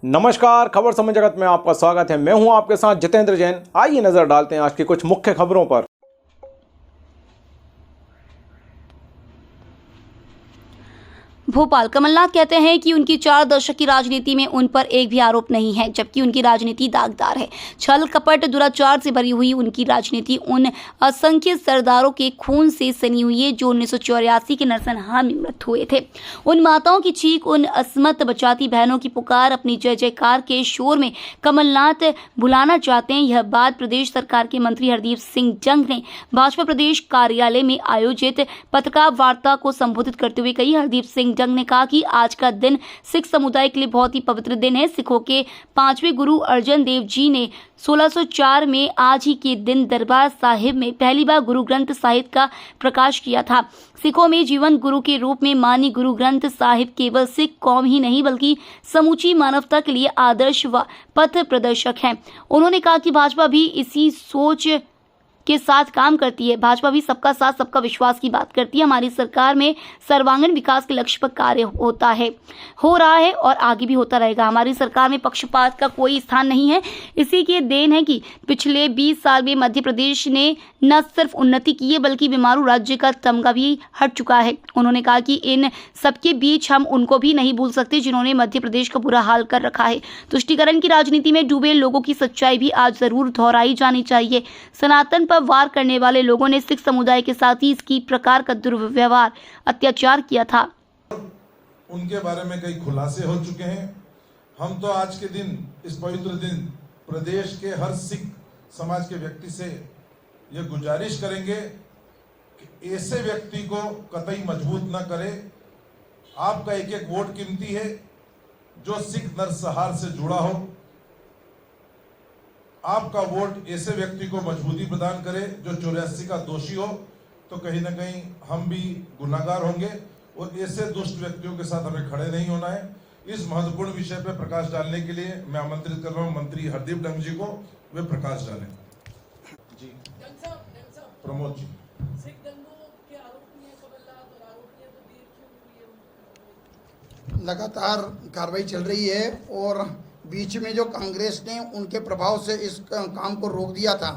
नमस्कार, खबर समय जगत में आपका स्वागत है। मैं हूं आपके साथ जितेंद्र जैन। आइए नजर डालते हैं आज की कुछ मुख्य खबरों पर। भोपाल कमलनाथ कहते हैं कि उनकी 4 दशक की राजनीति में उन पर एक भी आरोप नहीं है, जबकि उनकी राजनीति दागदार है। छल कपट दुराचार से भरी हुई उनकी राजनीति उन असंख्य सरदारों के खून से सनी हुई है जो 1984 के नरसंहार में मृत हुए थे। उन माताओं की चीख, उन असमत बचाती बहनों की पुकार, अपनी जय जयकार के शोर में कमलनाथ भुलाना चाहते हैं। यह बात प्रदेश सरकार के मंत्री हरदीप सिंह जंग ने भाजपा प्रदेश कार्यालय में आयोजित पत्रकार वार्ता को संबोधित करते हुए कही। हरदीप सिंह जंग ने कहा कि आज का दिन सिख समुदाय के लिए बहुत ही पवित्र दिन है। सिखों के 5वें गुरु अर्जन देव जी ने 1604 में आज ही के दिन दरबार साहिब में पहली बार गुरु ग्रंथ साहिब का प्रकाश किया था। सिखों में जीवन गुरु के रूप में मानी गुरु ग्रंथ साहिब केवल सिख कौम ही नहीं बल्कि समूची मानवता के लिए आदर्श व पथ प्रदर्शक है। उन्होंने कहा कि भाजपा भी इसी सोच के साथ काम करती है। भाजपा भी सबका साथ सबका विश्वास की बात करती है। हमारी सरकार में सर्वांगीण विकास के लक्ष्य पर कार्य हो रहा है और आगे भी होता रहेगा। हमारी सरकार में पक्षपात का कोई स्थान नहीं है। इसी के देन है कि पिछले 20 साल में मध्य प्रदेश ने न सिर्फ उन्नति की है बल्कि बीमारू राज्य का तमगा भी हट चुका है। उन्होंने कहा कि इन सबके बीच हम उनको भी नहीं भूल सकते जिन्होंने मध्य प्रदेश का बुरा हाल कर रखा है। तुष्टीकरण की राजनीति में डूबे लोगों की सच्चाई भी आज जरूर दोहराई जानी चाहिए। सनातन पर वार करने वाले लोगों ने सिख समुदाय के साथ ही इसकी प्रकार का दुर्व्यवहार अत्याचार किया था। उनके बारे में कई खुलासे हो चुके हैं। हम तो आज के दिन, इस पवित्र दिन, प्रदेश के हर सिख समाज के व्यक्ति से यह गुजारिश करेंगे कि ऐसे व्यक्ति को कतई मजबूत न करे। आपका एक एक वोट कीमती है। जो सिख नरसंहार से जुड़ा हो, आपका वोट ऐसे व्यक्ति को मजबूती प्रदान करे जो 84 का दोषी हो, तो कहीं ना कहीं हम भी गुनाहगार होंगे और ऐसे दुष्ट व्यक्तियों के साथ हमें खड़े नहीं होना है। इस महत्वपूर्ण विषय पर प्रकाश डालने के लिए मैं आमंत्रित कर रहा हूं मंत्री हरदीप डंग जी को, वे प्रकाश डालें। जी प्रमोद जी। लगातार कार्रवाई चल रही है और बीच में जो कांग्रेस ने उनके प्रभाव से इस काम को रोक दिया था।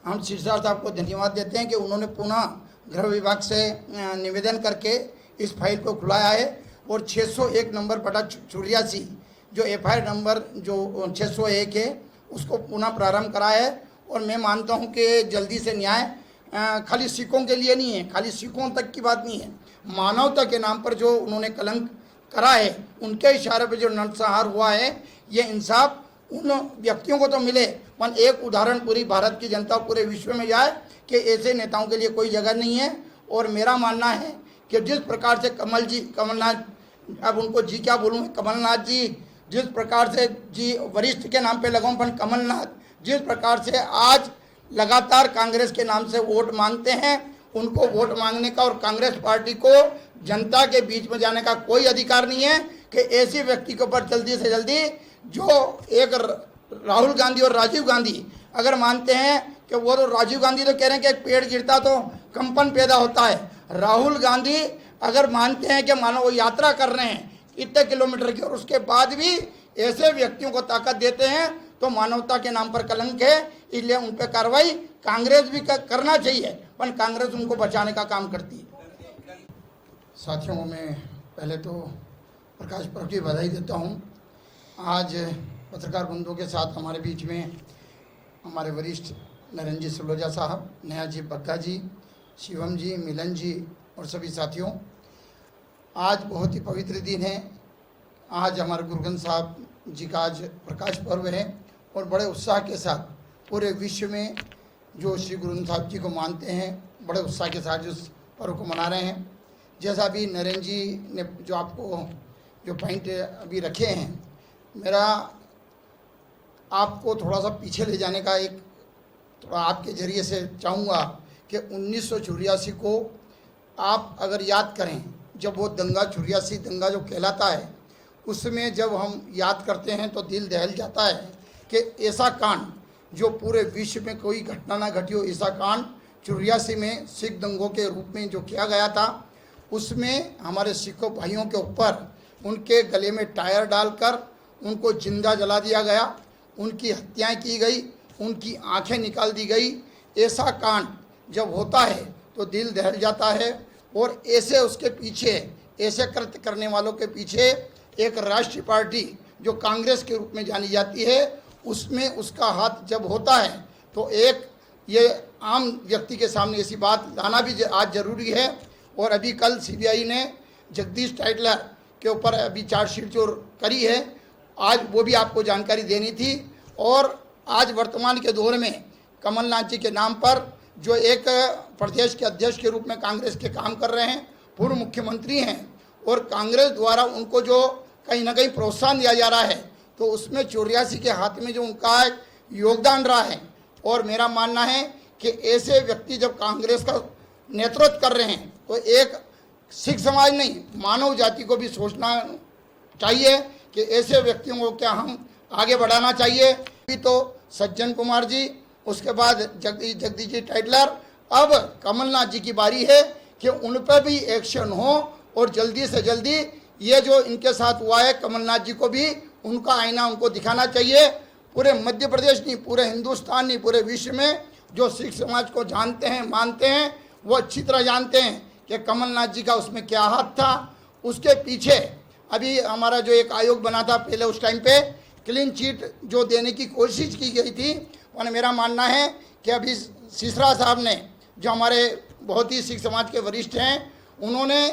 हम शिरसार साहब को धन्यवाद देते हैं कि उन्होंने पुनः गृह विभाग से निवेदन करके इस फाइल को खुलाया है और 601 नंबर बटा 84 जो FIR नंबर जो 601 है उसको पुनः प्रारंभ कराया है। और मैं मानता हूं कि जल्दी से न्याय खाली सिखों के लिए नहीं है, खाली सिखों तक की बात नहीं है, मानवता के नाम पर जो उन्होंने कलंक करा है, उनके इशारे पर जो नरसंहार हुआ है, ये इंसाफ उन व्यक्तियों को तो मिले, पर एक उदाहरण पूरी भारत की जनता पूरे विश्व में जाए कि ऐसे नेताओं के लिए कोई जगह नहीं है। और मेरा मानना है कि जिस प्रकार से कमलनाथ, अब उनको जी क्या बोलूँ, कमलनाथ जी जिस प्रकार से जी वरिष्ठ के नाम पे लगाऊं, पर कमलनाथ जिस प्रकार से आज लगातार कांग्रेस के नाम से वोट मांगते हैं, उनको वोट मांगने का और कांग्रेस पार्टी को जनता के बीच में जाने का कोई अधिकार नहीं है कि ऐसे व्यक्ति के ऊपर जल्दी से जल्दी, जो एक राहुल गांधी और राजीव गांधी अगर मानते हैं कि वो, तो राजीव गांधी तो कह रहे हैं कि एक पेड़ गिरता तो कंपन पैदा होता है। राहुल गांधी अगर मानते हैं कि मानो वो यात्रा कर रहे हैं इतने किलोमीटर की और उसके बाद भी ऐसे व्यक्तियों को ताकत देते हैं, तो मानवता के नाम पर कलंक है। इसलिए उन पर कार्रवाई कांग्रेस भी करना चाहिए, पर कांग्रेस उनको बचाने का काम करती है। साथियों, मैं पहले तो प्रकाश पर्व की बधाई देता हूँ। आज पत्रकार बंधुओं के साथ हमारे बीच में हमारे वरिष्ठ नरेंद्र जी सलोजा साहब, नया जी बग्गा जी, शिवम जी, मिलन जी और सभी साथियों, आज बहुत ही पवित्र दिन है। आज हमारे गुरु ग्रंथ साहब जी का आज प्रकाश पर्व है और बड़े उत्साह के साथ पूरे विश्व में जो श्री गुरु ग्रंथ साहब जी को मानते हैं बड़े उत्साह के साथ इस पर्व को मना रहे हैं। जैसा अभी नरेंद्र जी ने जो आपको जो पॉइंट अभी रखे हैं, मेरा आपको थोड़ा सा पीछे ले जाने का एक थोड़ा आपके ज़रिए से चाहूँगा कि 1984 को आप अगर याद करें, जब वो दंगा 84 दंगा जो कहलाता है, उसमें जब हम याद करते हैं तो दिल दहल जाता है कि ऐसा कांड जो पूरे विश्व में कोई घटना ना घटी हो, ऐसा कांड 84 में सिख दंगों के रूप में जो किया गया था, उसमें हमारे सिखों भाइयों के ऊपर उनके गले में टायर डालकर उनको जिंदा जला दिया गया, उनकी हत्याएं की गई, उनकी आंखें निकाल दी गई। ऐसा कांड जब होता है तो दिल दहल जाता है। और ऐसे उसके पीछे, ऐसे कृत्य करने वालों के पीछे एक राष्ट्रीय पार्टी जो कांग्रेस के रूप में जानी जाती है, उसमें उसका हाथ जब होता है तो एक ये आम व्यक्ति के सामने ऐसी बात लाना भी आज ज़रूरी है। और अभी कल सीबीआई ने जगदीश टाइटलर के ऊपर अभी चार्जशीट जो करी है, आज वो भी आपको जानकारी देनी थी। और आज वर्तमान के दौर में कमलनाथ जी के नाम पर जो एक प्रदेश के अध्यक्ष के रूप में कांग्रेस के काम कर रहे हैं, पूर्व मुख्यमंत्री हैं, और कांग्रेस द्वारा उनको जो कहीं ना कहीं प्रोत्साहन दिया जा रहा है, तो उसमें 84 के हाथ में जो उनका योगदान रहा है। और मेरा मानना है कि ऐसे व्यक्ति जब कांग्रेस का नेतृत्व कर रहे हैं तो एक सिख समाज नहीं, मानव जाति को भी सोचना चाहिए कि ऐसे व्यक्तियों को क्या हम आगे बढ़ाना चाहिए। अभी तो सज्जन कुमार जी, उसके बाद जगदीश जी टाइटलर, अब कमलनाथ जी की बारी है कि उन पर भी एक्शन हो और जल्दी से जल्दी ये जो इनके साथ हुआ है, कमलनाथ जी को भी उनका आईना उनको दिखाना चाहिए। पूरे मध्य प्रदेश नहीं, पूरे हिंदुस्तान नहीं, पूरे विश्व में जो सिख समाज को जानते हैं, मानते हैं, वो अच्छी तरह जानते हैं कि कमलनाथ जी का उसमें क्या हाथ था। उसके पीछे अभी हमारा जो एक आयोग बना था पहले, उस टाइम पे क्लीन चिट जो देने की कोशिश की गई थी, और मेरा मानना है कि अभी सिसरा साहब ने, जो हमारे बहुत ही सिख समाज के वरिष्ठ हैं, उन्होंने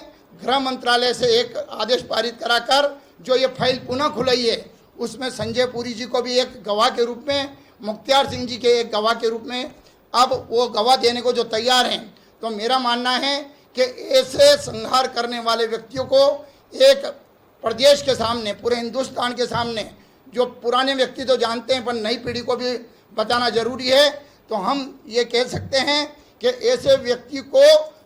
गृह मंत्रालय से एक आदेश पारित कराकर जो ये फाइल पुनः खुलाई है, उसमें संजय पुरी जी को भी एक गवाह के रूप में, मुख्तियार सिंह जी के एक गवाह के रूप में अब वो गवाह देने को जो तैयार हैं। तो मेरा मानना है कि ऐसे संहार करने वाले व्यक्तियों को एक प्रदेश के सामने, पूरे हिंदुस्तान के सामने, जो पुराने व्यक्ति तो जानते हैं पर नई पीढ़ी को भी बताना जरूरी है। तो हम ये कह सकते हैं कि ऐसे व्यक्ति को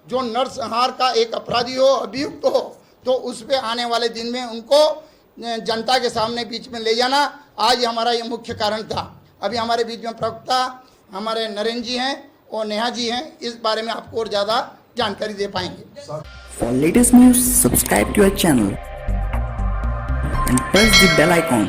जो नरसंहार का एक अपराधी हो, अभियुक्त हो, तो उस पे आने वाले दिन में उनको जनता के सामने बीच में ले जाना आज हमारा ये मुख्य कारण था। अभी हमारे बीच में प्रवक्ता हमारे नरेंद्र जी हैं और नेहा जी हैं, इस बारे में आपको और ज़्यादा जानकारी दे पाएंगे। For latest news, subscribe to our channel and press the bell icon